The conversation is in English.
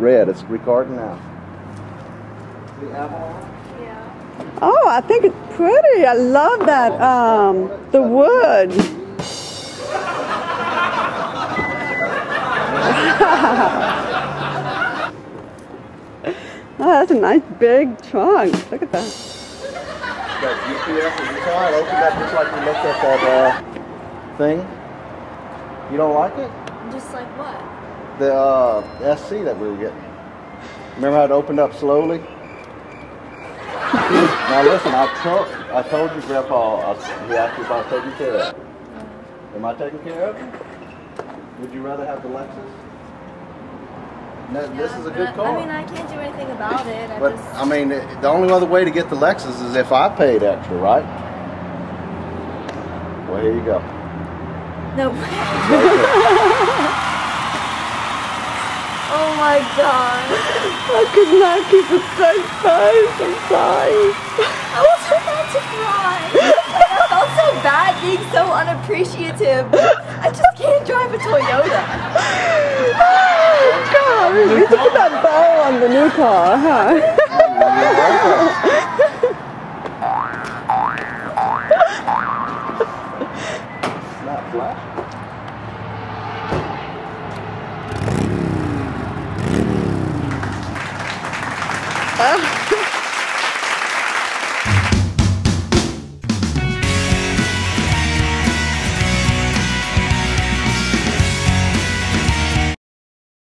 red. It's recording now. The Avalon? Yeah. Oh, I think it's pretty. I love that. The wood. Oh, that's a nice big trunk. Look at that. Got GPS and guitar. It opened up just like we looked at that thing. You don't like it? Just like what? The SC that we were getting. Remember how it opened up slowly? Now listen, I told you, Grandpa. He asked you if I was taking care of it. Am I taking care of it? Would you rather have the Lexus? No, this is a good car. I mean, I can't do anything about it. I mean, the only other way to get the Lexus is if I paid extra, right? Well, here you go. No. Oh my God. I could not keep a straight face. I'm sorry. I was about to cry. I felt so bad being so unappreciative. I just can't drive a Toyota. Oh, God. You should put that bow on the new car, huh? It's not flat.